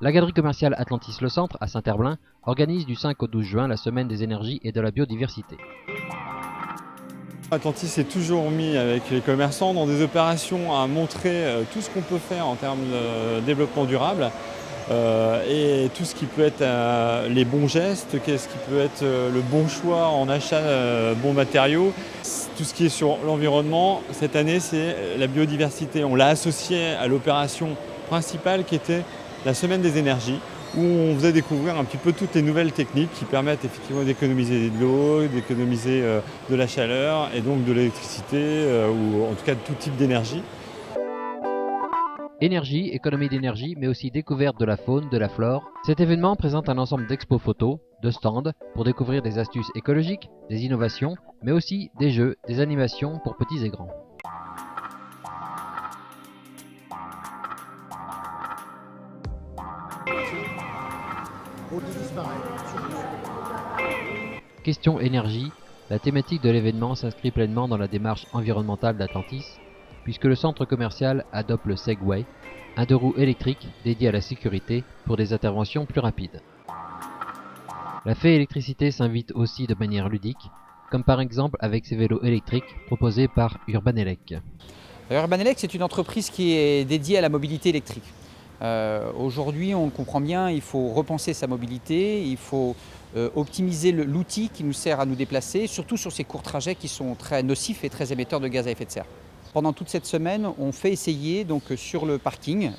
La galerie commerciale Atlantis Le Centre à Saint-Herblain organise du 5 au 12 juin la semaine des énergies et de la biodiversité. Atlantis est toujours mis avec les commerçants dans des opérations à montrer tout ce qu'on peut faire en termes de développement durable et tout ce qui peut être les bons gestes, qu'est-ce qui peut être le bon choix en achat, bons matériaux. Tout ce qui est sur l'environnement, cette année, c'est la biodiversité. On l'a associé à l'opération principale qui était la semaine des énergies, où on faisait découvrir un petit peu toutes les nouvelles techniques qui permettent effectivement d'économiser de l'eau, d'économiser de la chaleur et donc de l'électricité ou en tout cas de tout type d'énergie. Énergie, économie d'énergie, mais aussi découverte de la faune, de la flore. Cet événement présente un ensemble d'expos photos, de stands, pour découvrir des astuces écologiques, des innovations, mais aussi des jeux, des animations pour petits et grands. Question énergie, la thématique de l'événement s'inscrit pleinement dans la démarche environnementale d'Atlantis, puisque le centre commercial adopte le Segway, un deux roues électrique dédié à la sécurité pour des interventions plus rapides. La fée électricité s'invite aussi de manière ludique, comme par exemple avec ses vélos électriques proposés par Urbanelec. Urbanelec, c'est une entreprise qui est dédiée à la mobilité électrique. Aujourd'hui, on le comprend bien, il faut repenser sa mobilité, il faut optimiser l'outil qui nous sert à nous déplacer, surtout sur ces courts trajets qui sont très nocifs et très émetteurs de gaz à effet de serre. Pendant toute cette semaine, on fait essayer donc, sur le parking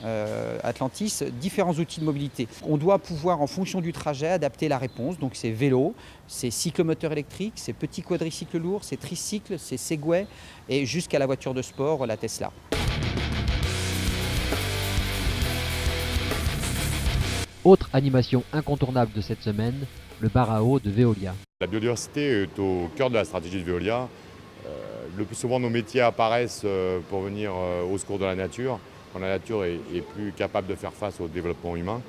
Atlantis différents outils de mobilité. On doit pouvoir, en fonction du trajet, adapter la réponse. Donc c'est vélo, c'est cyclomoteurs électriques, c'est petits quadricycles lourds, c'est tricycles, c'est Segway et jusqu'à la voiture de sport, la Tesla. Autre animation incontournable de cette semaine, le bar à eau de Veolia. La biodiversité est au cœur de la stratégie de Veolia. Le plus souvent, nos métiers apparaissent pour venir au secours de la nature, quand la nature est plus capable de faire face au développement humain,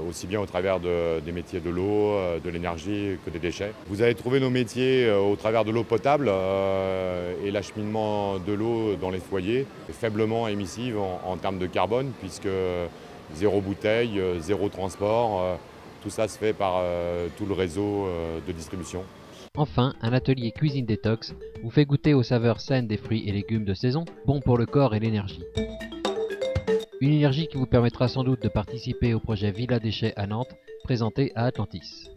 aussi bien au travers des métiers de l'eau, de l'énergie que des déchets. Vous allez trouver nos métiers au travers de l'eau potable et l'acheminement de l'eau dans les foyers, faiblement émissive en termes de carbone, puisque zéro bouteille, zéro transport, tout ça se fait par tout le réseau de distribution. Enfin, un atelier cuisine détox vous fait goûter aux saveurs saines des fruits et légumes de saison, bons pour le corps et l'énergie. Une énergie qui vous permettra sans doute de participer au projet Villa Déchets à Nantes, présenté à Atlantis.